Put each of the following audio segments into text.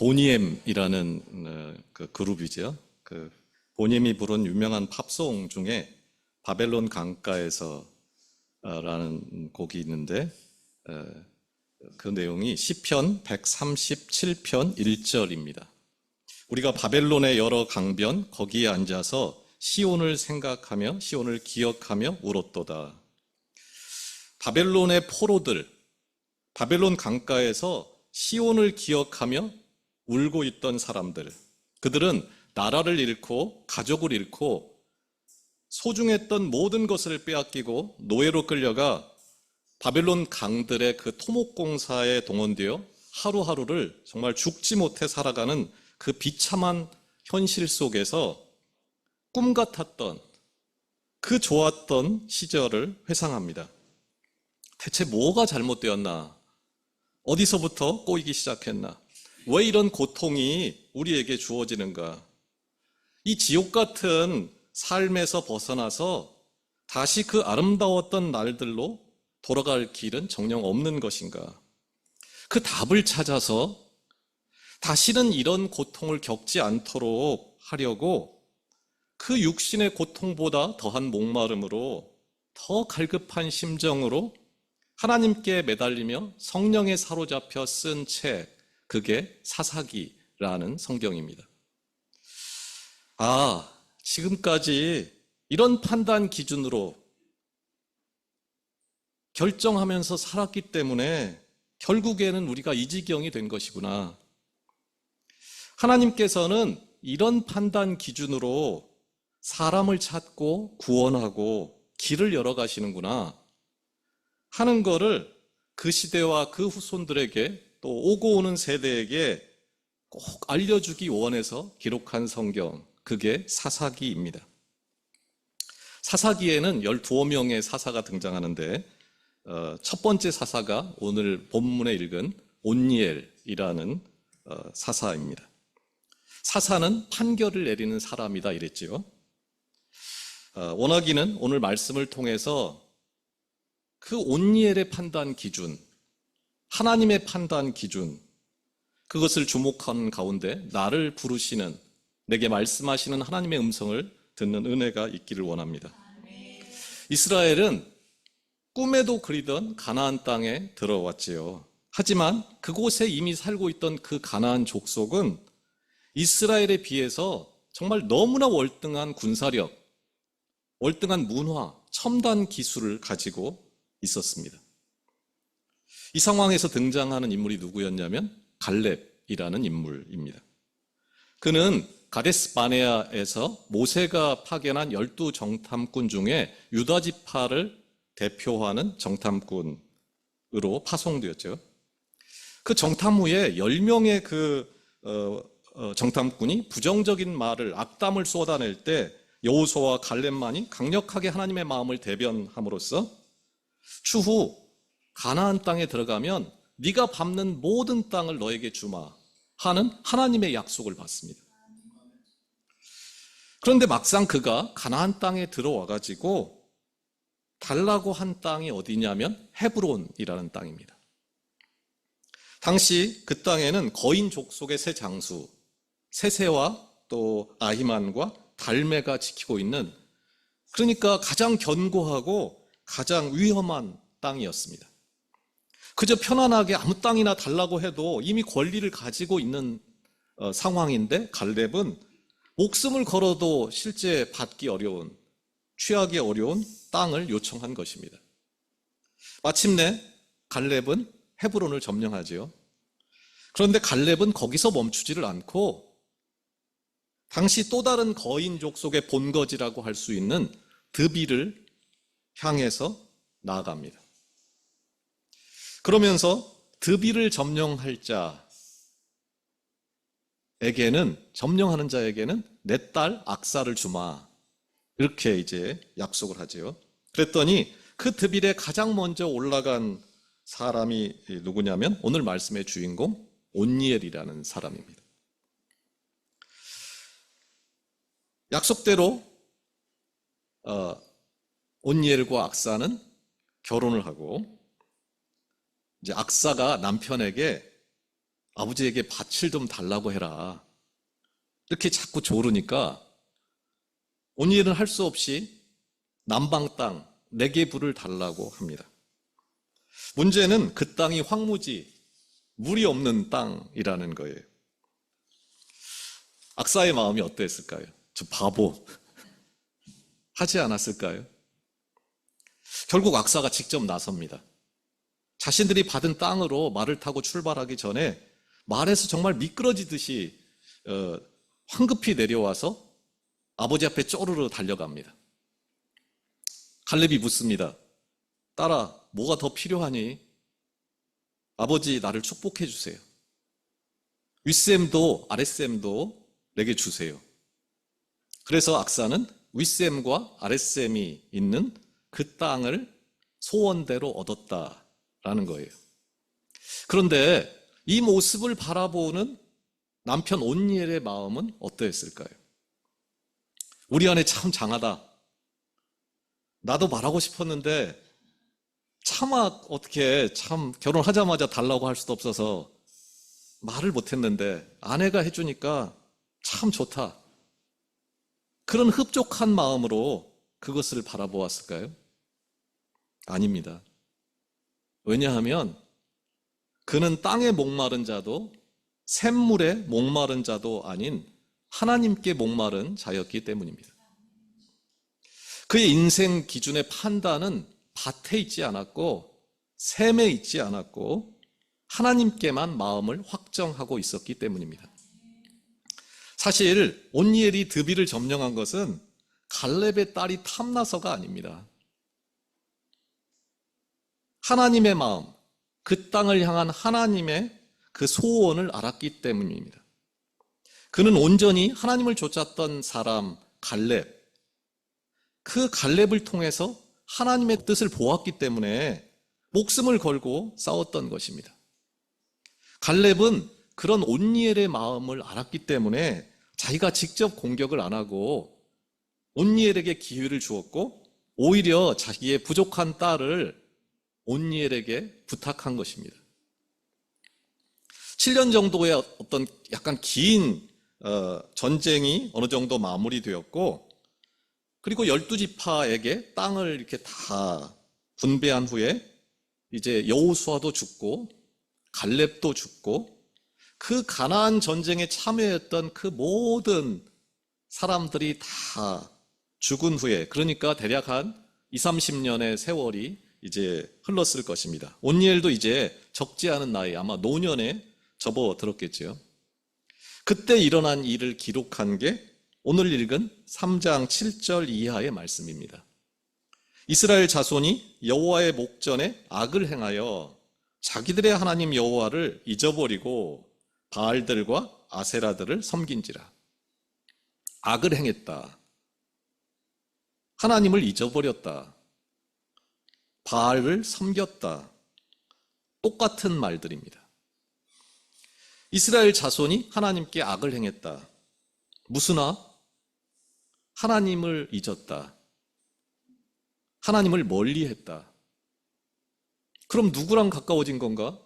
보니엠이라는 그 그룹이죠. 그 보니엠이 부른 유명한 팝송 중에 바벨론 강가에서 라는 곡이 있는데 그 내용이 시편 137편 1절입니다. 우리가 바벨론의 여러 강변 거기에 앉아서 시온을 생각하며 시온을 기억하며 울었도다. 바벨론의 포로들, 바벨론 강가에서 시온을 기억하며 울고 있던 사람들, 그들은 나라를 잃고 가족을 잃고 소중했던 모든 것을 빼앗기고 노예로 끌려가 바벨론 강들의 그 토목공사에 동원되어 하루하루를 정말 죽지 못해 살아가는 그 비참한 현실 속에서 꿈 같았던 그 좋았던 시절을 회상합니다. 대체 뭐가 잘못되었나? 어디서부터 꼬이기 시작했나? 왜 이런 고통이 우리에게 주어지는가? 이 지옥 같은 삶에서 벗어나서 다시 그 아름다웠던 날들로 돌아갈 길은 정녕 없는 것인가? 그 답을 찾아서 다시는 이런 고통을 겪지 않도록 하려고 그 육신의 고통보다 더한 목마름으로 더 갈급한 심정으로 하나님께 매달리며 성령에 사로잡혀 쓴 책, 그게 사사기라는 성경입니다. 지금까지 이런 판단 기준으로 결정하면서 살았기 때문에 결국에는 우리가 이 지경이 된 것이구나. 하나님께서는 이런 판단 기준으로 사람을 찾고 구원하고 길을 열어가시는구나 하는 거를 그 시대와 그 후손들에게 또 오고 오는 세대에게 꼭 알려주기 원해서 기록한 성경, 그게 사사기입니다. 사사기에는 12명의 사사가 등장하는데 첫 번째 사사가 오늘 본문에 읽은 온니엘이라는 사사입니다. 사사는 판결을 내리는 사람이다 이랬지요. 원하기는 오늘 말씀을 통해서 그 온니엘의 판단 기준, 하나님의 판단 기준, 그것을 주목하는 가운데 나를 부르시는, 내게 말씀하시는 하나님의 음성을 듣는 은혜가 있기를 원합니다. 이스라엘은 꿈에도 그리던 가나안 땅에 들어왔지요. 하지만 그곳에 이미 살고 있던 그 가나안 족속은 이스라엘에 비해서 정말 너무나 월등한 군사력, 월등한 문화, 첨단 기술을 가지고 있었습니다. 이 상황에서 등장하는 인물이 누구였냐면 갈렙이라는 인물입니다. 그는 가데스 바네아에서 모세가 파견한 12정탐꾼 중에 유다 지파를 대표하는 정탐꾼으로 파송되었죠. 그 정탐 후에 10명의 정탐꾼이 부정적인 말을, 악담을 쏟아낼 때 여호수아와 갈렙만이 강력하게 하나님의 마음을 대변함으로써 추후 가나안 땅에 들어가면 네가 밟는 모든 땅을 너에게 주마 하는 하나님의 약속을 받습니다. 그런데 막상 그가 가나안 땅에 들어와가지고 달라고 한 땅이 어디냐면 헤브론이라는 땅입니다. 당시 그 땅에는 거인 족속의 세 장수 세세와 또 아히만과 달메가 지키고 있는, 그러니까 가장 견고하고 가장 위험한 땅이었습니다. 그저 편안하게 아무 땅이나 달라고 해도 이미 권리를 가지고 있는 상황인데 갈렙은 목숨을 걸어도 실제 받기 어려운, 취하기 어려운 땅을 요청한 것입니다. 마침내 갈렙은 헤브론을 점령하지요. 그런데 갈렙은 거기서 멈추지를 않고 당시 또 다른 거인족 속의 본거지라고 할 수 있는 드비를 향해서 나아갑니다. 그러면서 드비를 점령할 점령하는 자에게는 내 딸 악사를 주마, 이렇게 이제 약속을 하죠. 그랬더니 그 드빌에 가장 먼저 올라간 사람이 누구냐면 오늘 말씀의 주인공 온니엘이라는 사람입니다. 약속대로 온니엘과 악사는 결혼을 하고, 이제 악사가 남편에게 아버지에게 밭을 좀 달라고 해라. 이렇게 자꾸 조르니까 온니엘은 할 수 없이 남방 땅 4개 부를 달라고 합니다. 문제는 그 땅이 황무지, 물이 없는 땅이라는 거예요. 악사의 마음이 어땠을까요? 저 바보 하지 않았을까요? 결국 악사가 직접 나섭니다. 자신들이 받은 땅으로 말을 타고 출발하기 전에 말에서 정말 미끄러지듯이 황급히 내려와서 아버지 앞에 쪼르르 달려갑니다. 갈렙이 묻습니다. 딸아, 뭐가 더 필요하니? 아버지, 나를 축복해 주세요. 윗셈도 아랫셈도 내게 주세요. 그래서 악사는 윗셈과 아랫셈이 있는 그 땅을 소원대로 얻었다라는 거예요. 그런데 이 모습을 바라보는 남편 온니엘의 마음은 어떠했을까요? 우리 아내 참 장하다. 나도 말하고 싶었는데 차마 어떻게 참 결혼하자마자 달라고 할 수도 없어서 말을 못했는데 아내가 해주니까 참 좋다. 그런 흡족한 마음으로 그것을 바라보았을까요? 아닙니다. 왜냐하면 그는 땅에 목마른 자도 샘물에 목마른 자도 아닌 하나님께 목마른 자였기 때문입니다. 그의 인생 기준의 판단은 밭에 있지 않았고 샘에 있지 않았고 하나님께만 마음을 확정하고 있었기 때문입니다. 사실 온니엘이 드비를 점령한 것은 갈렙의 딸이 탐나서가 아닙니다. 하나님의 마음, 그 땅을 향한 하나님의 그 소원을 알았기 때문입니다. 그는 온전히 하나님을 좇았던 사람 갈렙, 그 갈렙을 통해서 하나님의 뜻을 보았기 때문에 목숨을 걸고 싸웠던 것입니다. 갈렙은 그런 온니엘의 마음을 알았기 때문에 자기가 직접 공격을 안 하고 온니엘에게 기회를 주었고 오히려 자기의 부족한 딸을 온니엘에게 부탁한 것입니다. 7년 정도의 어떤 약간 긴 전쟁이 어느 정도 마무리되었고 그리고 12지파에게 땅을 이렇게 다 분배한 후에 이제 여호수아도 죽고 갈렙도 죽고 그 가나안 전쟁에 참여했던 그 모든 사람들이 다 죽은 후에 그러니까 대략 한 20-30년의 세월이 이제 흘렀을 것입니다. 온니엘도 이제 적지 않은 나이 아마 노년에 접어들었겠죠. 그때 일어난 일을 기록한 게 오늘 읽은 3장 7절 이하의 말씀입니다. 이스라엘 자손이 여호와의 목전에 악을 행하여 자기들의 하나님 여호와를 잊어버리고 바알들과 아세라들을 섬긴지라. 악을 행했다. 하나님을 잊어버렸다. 바알을 섬겼다. 똑같은 말들입니다. 이스라엘 자손이 하나님께 악을 행했다. 무슨 악? 하나님을 잊었다. 하나님을 멀리했다. 그럼 누구랑 가까워진 건가?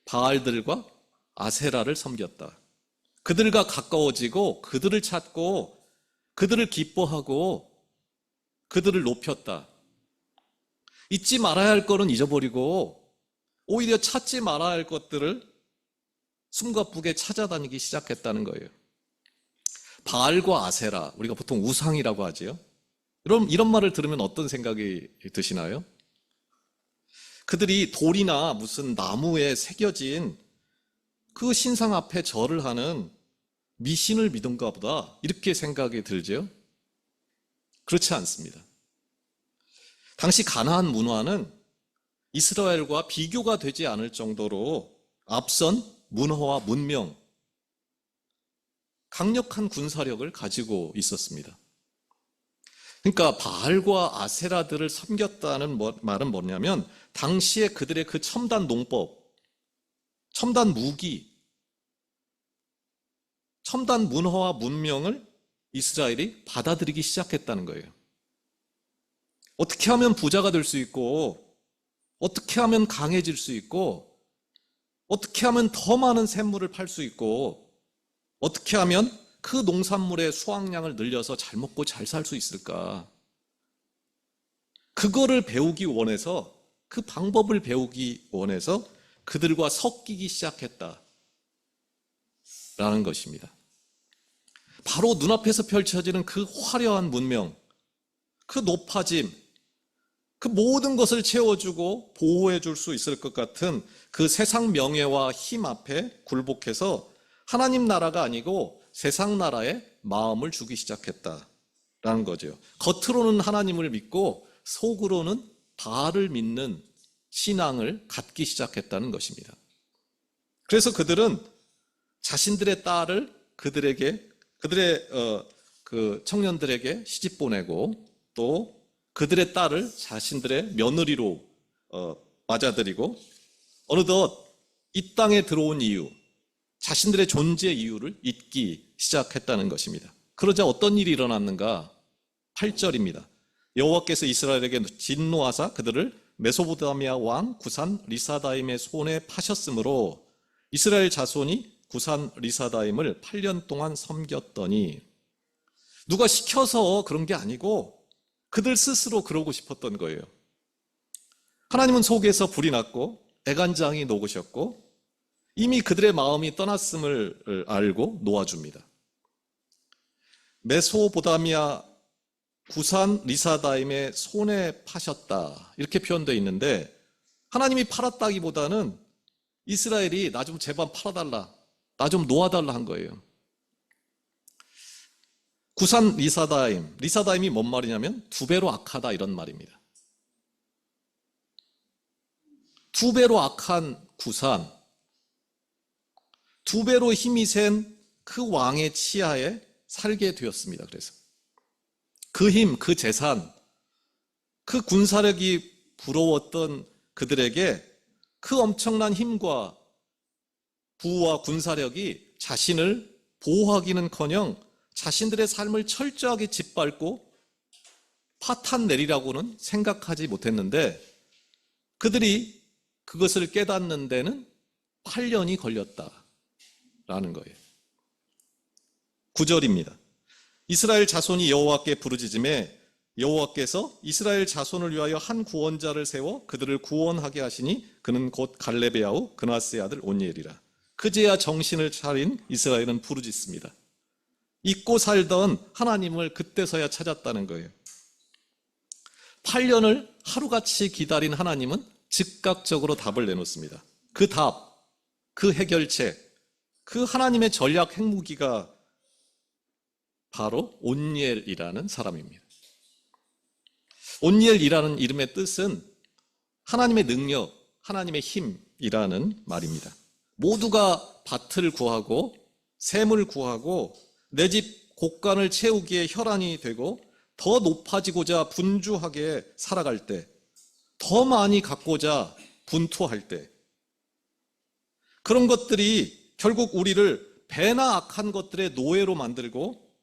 바알들과 아세라를 섬겼다. 그들과 가까워지고 그들을 찾고 그들을 기뻐하고 그들을 높였다. 잊지 말아야 할 것은 잊어버리고 오히려 찾지 말아야 할 것들을 숨가쁘게 찾아다니기 시작했다는 거예요. 바알과 아세라, 우리가 보통 우상이라고 하지요. 그럼 이런 말을 들으면 어떤 생각이 드시나요? 그들이 돌이나 무슨 나무에 새겨진 그 신상 앞에 절을 하는 미신을 믿은가 보다 이렇게 생각이 들죠. 그렇지 않습니다. 당시 가나안 문화는 이스라엘과 비교가 되지 않을 정도로 앞선 문화와 문명, 강력한 군사력을 가지고 있었습니다. 그러니까 바알과 아세라들을 섬겼다는 말은 뭐냐면 당시에 그들의 그 첨단 농법, 첨단 무기, 첨단 문화와 문명을 이스라엘이 받아들이기 시작했다는 거예요. 어떻게 하면 부자가 될 수 있고 어떻게 하면 강해질 수 있고 어떻게 하면 더 많은 샘물을 팔 수 있고 어떻게 하면 그 농산물의 수확량을 늘려서 잘 먹고 잘 살 수 있을까? 그거를 배우기 원해서, 그 방법을 배우기 원해서 그들과 섞이기 시작했다라는 것입니다. 바로 눈앞에서 펼쳐지는 그 화려한 문명, 그 높아짐, 그 모든 것을 채워주고 보호해 줄 수 있을 것 같은 그 세상 명예와 힘 앞에 굴복해서 하나님 나라가 아니고 세상 나라에 마음을 주기 시작했다라는 거죠. 겉으로는 하나님을 믿고 속으로는 바알을 믿는 신앙을 갖기 시작했다는 것입니다. 그래서 그들은 자신들의 딸을 그들의 그 청년들에게 시집 보내고 또 그들의 딸을 자신들의 며느리로 맞아들이고 어느덧 이 땅에 들어온 이유, 자신들의 존재 이유를 잊기 시작했다는 것입니다. 그러자 어떤 일이 일어났는가? 8절입니다. 여호와께서 이스라엘에게 진노하사 그들을 메소포타미아 왕 구산 리사다임의 손에 파셨으므로 이스라엘 자손이 구산 리사다임을 8년 동안 섬겼더니, 누가 시켜서 그런 게 아니고 그들 스스로 그러고 싶었던 거예요. 하나님은 속에서 불이 났고 애간장이 녹으셨고 이미 그들의 마음이 떠났음을 알고 놓아줍니다. 메소포타미아 구산 리사다임의 손에 파셨다 이렇게 표현되어 있는데, 하나님이 팔았다기보다는 이스라엘이 나 좀 제발 팔아달라, 나 좀 놓아달라 한 거예요. 구산 리사다임이 뭔 말이냐면 두 배로 악하다 이런 말입니다. 두 배로 악한 구산, 두 배로 힘이 센 그 왕의 치하에 살게 되었습니다. 그래서 그 힘, 그 재산, 그 군사력이 부러웠던 그들에게 그 엄청난 힘과 부와 군사력이 자신을 보호하기는커녕 자신들의 삶을 철저하게 짓밟고 파탄 내리라고는 생각하지 못했는데, 그들이 그것을 깨닫는 데는 8년이 걸렸다라는 거예요. 9절입니다. 이스라엘 자손이 여호와께 부르짖음에 여호와께서 이스라엘 자손을 위하여 한 구원자를 세워 그들을 구원하게 하시니 그는 곧 갈렙의 아우 그나스의 아들 온니엘이라. 그제야 정신을 차린 이스라엘은 부르짖습니다. 잊고 살던 하나님을 그때서야 찾았다는 거예요. 8년을 하루같이 기다린 하나님은 즉각적으로 답을 내놓습니다. 그 답, 그 해결책, 그 하나님의 전략 핵무기가 바로 온니엘이라는 사람입니다. 온니엘이라는 이름의 뜻은 하나님의 능력, 하나님의 힘이라는 말입니다. 모두가 밭을 구하고 샘을 구하고 내 집 곡간을 채우기에 혈안이 되고 더 높아지고자 분주하게 살아갈 때, 더 많이 갖고자 분투할 때, 그런 것들이 결국 우리를 배나 악한 것들의 노예로 만들고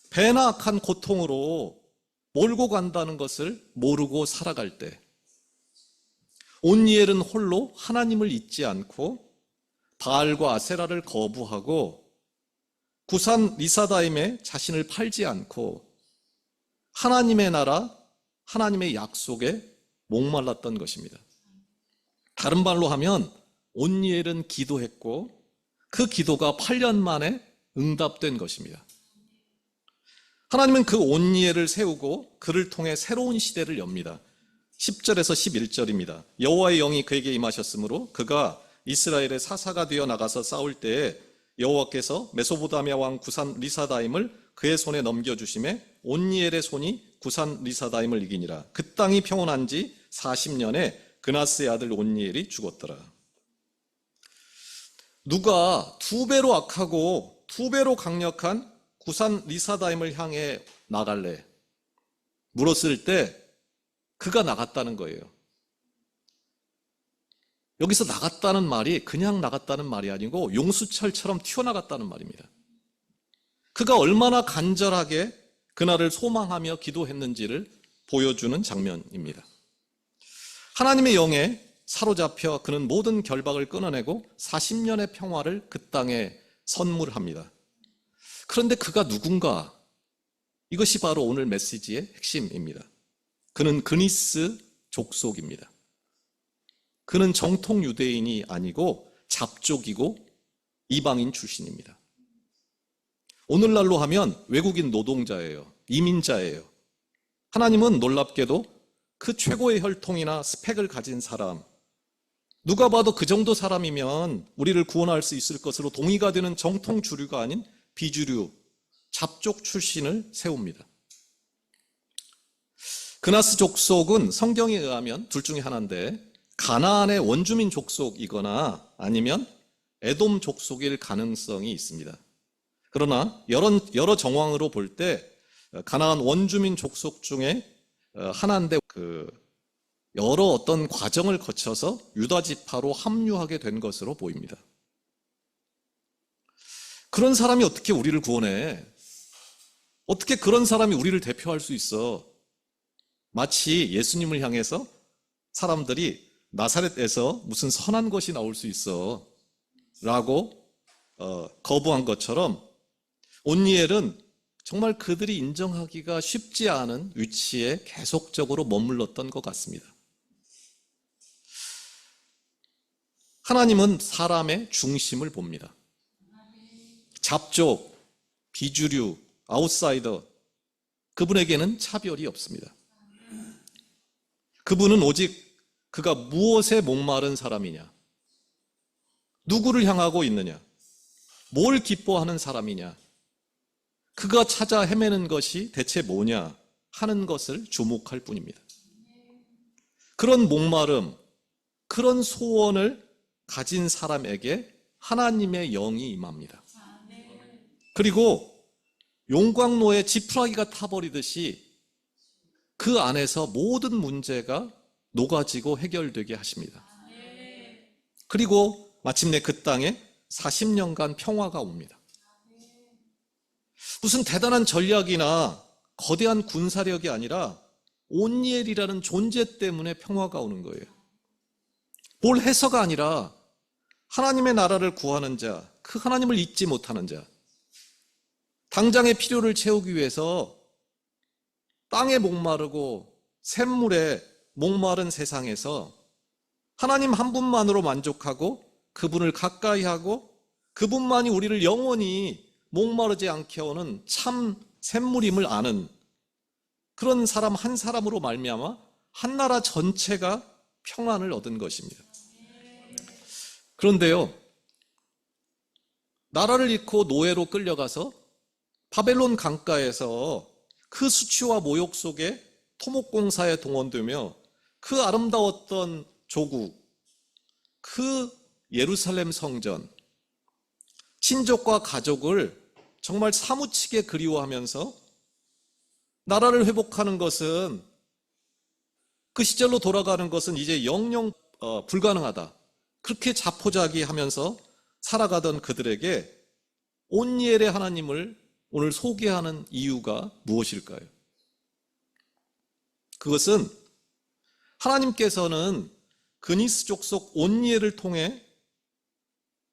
배나 악한 고통으로 몰고 간다는 것을 모르고 살아갈 때, 온니엘은 홀로 하나님을 잊지 않고 바알과 아세라를 거부하고 구산 리사다임에 자신을 팔지 않고 하나님의 나라, 하나님의 약속에 목말랐던 것입니다. 다른 말로 하면 온니엘은 기도했고 그 기도가 8년 만에 응답된 것입니다. 하나님은 그 온니엘을 세우고 그를 통해 새로운 시대를 엽니다. 10절에서 11절입니다. 여호와의 영이 그에게 임하셨으므로 그가 이스라엘의 사사가 되어 나가서 싸울 때에 여호와께서 메소포타미아 왕 구산 리사다임을 그의 손에 넘겨주심에 온니엘의 손이 구산 리사다임을 이기니라. 그 땅이 평온한 지 40년에 그나스의 아들 온니엘이 죽었더라. 누가 두 배로 악하고 두 배로 강력한 구산 리사다임을 향해 나갈래? 물었을 때 그가 나갔다는 거예요. 여기서 나갔다는 말이 그냥 나갔다는 말이 아니고 용수철처럼 튀어나갔다는 말입니다. 그가 얼마나 간절하게 그날을 소망하며 기도했는지를 보여주는 장면입니다. 하나님의 영에 사로잡혀 그는 모든 결박을 끊어내고 40년의 평화를 그 땅에 선물합니다. 그런데 그가 누군가? 이것이 바로 오늘 메시지의 핵심입니다. 그는 그니스 족속입니다. 그는 정통 유대인이 아니고 잡족이고 이방인 출신입니다. 오늘날로 하면 외국인 노동자예요. 이민자예요. 하나님은 놀랍게도 그 최고의 혈통이나 스펙을 가진 사람, 누가 봐도 그 정도 사람이면 우리를 구원할 수 있을 것으로 동의가 되는 정통 주류가 아닌 비주류, 잡족 출신을 세웁니다. 그나스 족속은 성경에 의하면 둘 중에 하나인데 가나안의 원주민 족속이거나 아니면 에돔 족속일 가능성이 있습니다. 그러나 여러 정황으로 볼 때 가나안 원주민 족속 중에 하나인데 여러 어떤 과정을 거쳐서 유다 지파로 합류하게 된 것으로 보입니다. 그런 사람이 어떻게 우리를 구원해? 어떻게 그런 사람이 우리를 대표할 수 있어? 마치 예수님을 향해서 사람들이 나사렛에서 무슨 선한 것이 나올 수 있어 라고 거부한 것처럼 온니엘은 정말 그들이 인정하기가 쉽지 않은 위치에 계속적으로 머물렀던 것 같습니다. 하나님은 사람의 중심을 봅니다. 잡족, 비주류, 아웃사이더, 그분에게는 차별이 없습니다. 그분은 오직 그가 무엇에 목마른 사람이냐, 누구를 향하고 있느냐, 뭘 기뻐하는 사람이냐, 그가 찾아 헤매는 것이 대체 뭐냐 하는 것을 주목할 뿐입니다. 그런 목마름, 그런 소원을 가진 사람에게 하나님의 영이 임합니다. 그리고 용광로에 지푸라기가 타버리듯이 그 안에서 모든 문제가 녹아지고 해결되게 하십니다. 그리고 마침내 그 땅에 40년간 평화가 옵니다. 무슨 대단한 전략이나 거대한 군사력이 아니라 온니엘이라는 존재 때문에 평화가 오는 거예요. 뭘 해서가 아니라 하나님의 나라를 구하는 자, 그 하나님을 잊지 못하는 자, 당장의 필요를 채우기 위해서 땅에 목마르고 샘물에 목마른 세상에서 하나님 한 분만으로 만족하고 그분을 가까이 하고 그분만이 우리를 영원히 목마르지 않게 하는 참 샘물임을 아는 그런 사람 한 사람으로 말미암아 한 나라 전체가 평안을 얻은 것입니다. 그런데요, 나라를 잃고 노예로 끌려가서 바벨론 강가에서 그 수치와 모욕 속에 토목공사에 동원되며 그 아름다웠던 조국, 그 예루살렘 성전, 친족과 가족을 정말 사무치게 그리워하면서 나라를 회복하는 것은, 그 시절로 돌아가는 것은 이제 영영 불가능하다, 그렇게 자포자기하면서 살아가던 그들에게 온니엘의 하나님을 오늘 소개하는 이유가 무엇일까요? 그것은 하나님께서는 그니스 족속 온니엘을 통해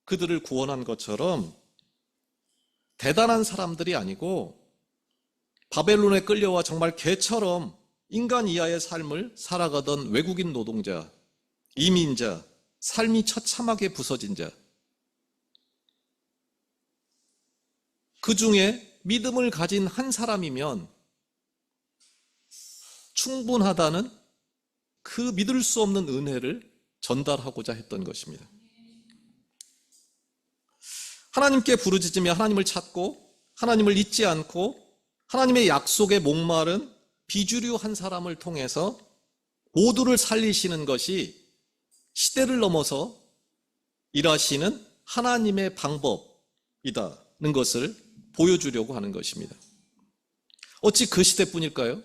그들을 구원한 것처럼 대단한 사람들이 아니고 바벨론에 끌려와 정말 개처럼 인간 이하의 삶을 살아가던 외국인 노동자, 이민자, 삶이 처참하게 부서진 자, 그 중에 믿음을 가진 한 사람이면 충분하다는 그 믿을 수 없는 은혜를 전달하고자 했던 것입니다. 하나님께 부르짖으며 하나님을 찾고 하나님을 잊지 않고 하나님의 약속에 목마른 비주류 한 사람을 통해서 모두를 살리시는 것이 시대를 넘어서 일하시는 하나님의 방법이다는 것을 보여주려고 하는 것입니다. 어찌 그 시대뿐일까요?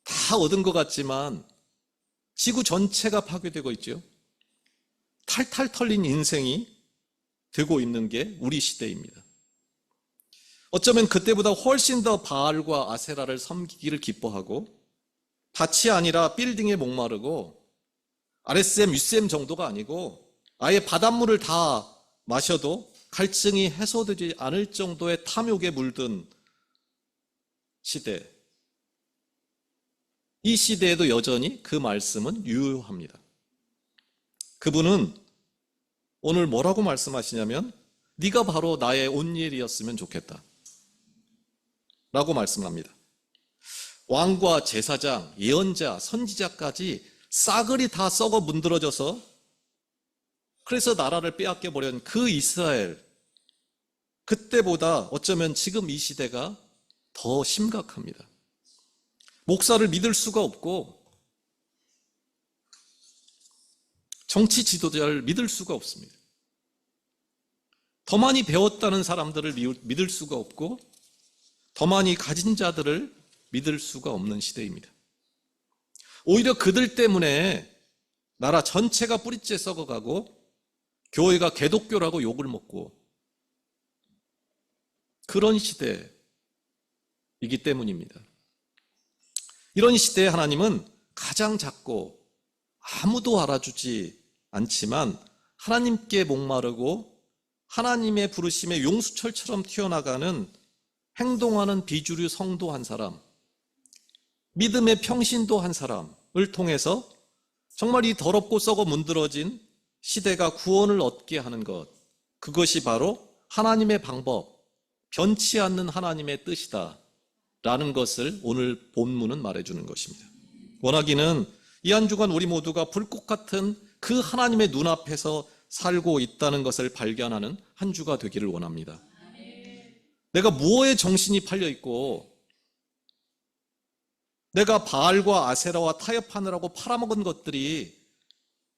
다 얻은 것 같지만 지구 전체가 파괴되고 있죠. 탈탈 털린 인생이 되고 있는 게 우리 시대입니다. 어쩌면 그때보다 훨씬 더 바알과 아세라를 섬기기를 기뻐하고 밭이 아니라 빌딩에 목마르고 RSM, USM 정도가 아니고 아예 바닷물을 다 마셔도 갈증이 해소되지 않을 정도의 탐욕에 물든 시대. 이 시대에도 여전히 그 말씀은 유효합니다. 그분은 오늘 뭐라고 말씀하시냐면 네가 바로 나의 온니엘이었으면 좋겠다 라고 말씀합니다. 왕과 제사장, 예언자, 선지자까지 싸그리 다 썩어 문드러져서 그래서 나라를 빼앗겨버린 그 이스라엘, 그때보다 어쩌면 지금 이 시대가 더 심각합니다. 목사를 믿을 수가 없고 정치 지도자를 믿을 수가 없습니다. 더 많이 배웠다는 사람들을 믿을 수가 없고 더 많이 가진 자들을 믿을 수가 없는 시대입니다. 오히려 그들 때문에 나라 전체가 뿌리째 썩어가고 교회가 개독교라고 욕을 먹고 그런 시대이기 때문입니다. 이런 시대에 하나님은 가장 작고 아무도 알아주지 않지만 하나님께 목마르고 하나님의 부르심에 용수철처럼 튀어나가는 행동하는 비주류 성도 한 사람, 믿음의 평신도 한 사람을 통해서 정말 이 더럽고 썩어 문드러진 시대가 구원을 얻게 하는 것, 그것이 바로 하나님의 방법, 변치 않는 하나님의 뜻이다 라는 것을 오늘 본문은 말해주는 것입니다. 원하기는 이 한 주간 우리 모두가 불꽃 같은 그 하나님의 눈앞에서 살고 있다는 것을 발견하는 한 주가 되기를 원합니다. 내가 무엇에 정신이 팔려 있고 내가 바알과 아세라와 타협하느라고 팔아먹은 것들이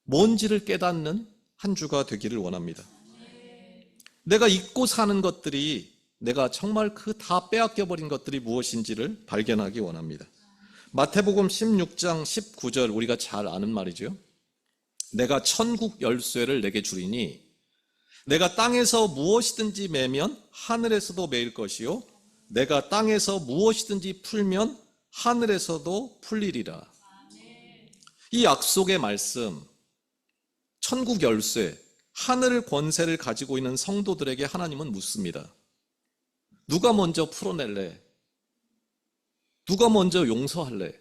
뭔지를 깨닫는 한 주가 되기를 원합니다. 내가 잊고 사는 것들이, 내가 정말 그 다 빼앗겨버린 것들이 무엇인지를 발견하기 원합니다. 마태복음 16장 19절, 우리가 잘 아는 말이죠. 내가 천국 열쇠를 내게 주리니 내가 땅에서 무엇이든지 매면 하늘에서도 매일 것이요 내가 땅에서 무엇이든지 풀면 하늘에서도 풀리리라. 이 약속의 말씀, 천국 열쇠, 하늘 권세를 가지고 있는 성도들에게 하나님은 묻습니다. 누가 먼저 풀어낼래? 누가 먼저 용서할래?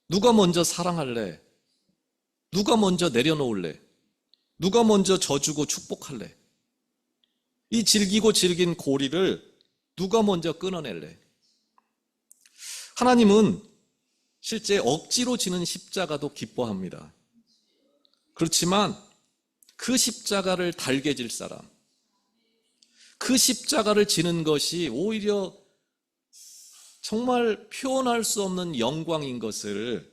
누가 먼저 사랑할래? 누가 먼저 내려놓을래? 누가 먼저 져주고 축복할래? 이 질기고 질긴 고리를 누가 먼저 끊어낼래? 하나님은 실제 억지로 지는 십자가도 기뻐합니다. 그렇지만 그 십자가를 달게 질 사람, 그 십자가를 지는 것이 오히려 정말 표현할 수 없는 영광인 것을,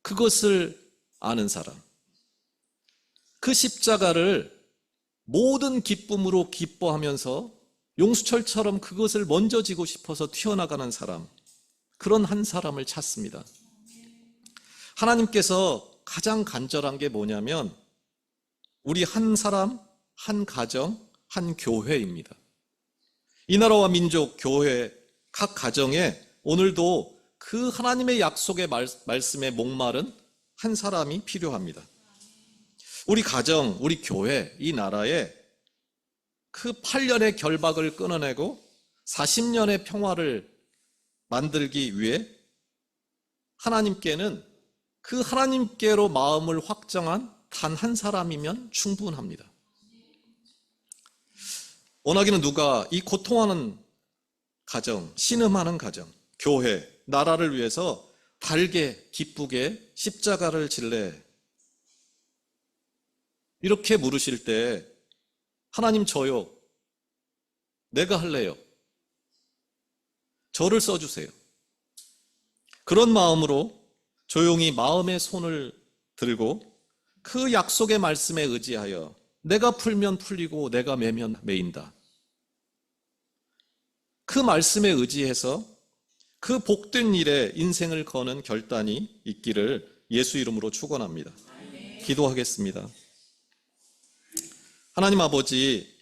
그것을 아는 사람, 그 십자가를 모든 기쁨으로 기뻐하면서 용수철처럼 그것을 먼저 지고 싶어서 튀어나가는 사람, 그런 한 사람을 찾습니다. 하나님께서 가장 간절한 게 뭐냐면 우리 한 사람, 한 가정, 한 교회입니다. 이 나라와 민족, 교회, 각 가정에 오늘도 그 하나님의 약속의 말씀에 목마른 한 사람이 필요합니다. 우리 가정, 우리 교회, 이 나라에 그 8년의 결박을 끊어내고 40년의 평화를 만들기 위해 하나님께는 그 하나님께로 마음을 확정한 단 한 사람이면 충분합니다. 원하기는 누가 이 고통하는 가정, 신음하는 가정, 교회, 나라를 위해서 달게 기쁘게 십자가를 질래? 이렇게 물으실 때 하나님 저요, 내가 할래요, 저를 써주세요. 그런 마음으로 조용히 마음의 손을 들고 그 약속의 말씀에 의지하여 내가 풀면 풀리고 내가 매면 매인다, 그 말씀에 의지해서 그 복된 일에 인생을 거는 결단이 있기를 예수 이름으로 축원합니다. 기도하겠습니다. 하나님 아버지,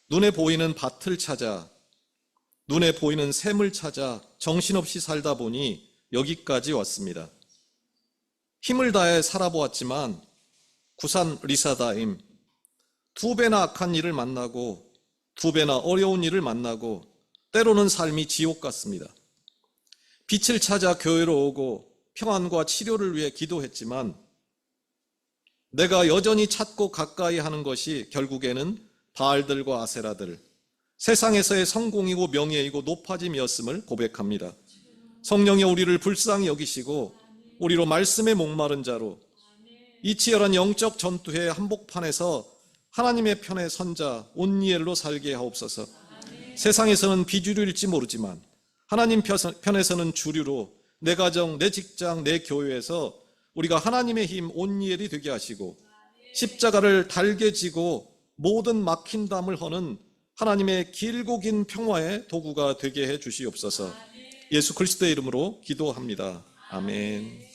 눈에 보이는 밭을 찾아, 눈에 보이는 샘을 찾아 정신없이 살다 보니 여기까지 왔습니다. 힘을 다해 살아보았지만 구산 리사다임, 2배나 악한 일을 만나고 2배나 어려운 일을 만나고 때로는 삶이 지옥 같습니다. 빛을 찾아 교회로 오고 평안과 치료를 위해 기도했지만 내가 여전히 찾고 가까이 하는 것이 결국에는 바알들과 아세라들, 세상에서의 성공이고 명예이고 높아짐이었음을 고백합니다. 성령이 우리를 불쌍히 여기시고 우리로 말씀에 목마른 자로 이 치열한 영적 전투의 한복판에서 하나님의 편에 선자 온니엘로 살게 하옵소서. 세상에서는 비주류일지 모르지만 하나님 편에서는 주류로 내 가정, 내 직장, 내 교회에서 우리가 하나님의 힘 온니엘이 되게 하시고 십자가를 달게 지고 모든 막힌 담을 허는 하나님의 길고 긴 평화의 도구가 되게 해 주시옵소서. 예수 그리스도의 이름으로 기도합니다. 아멘.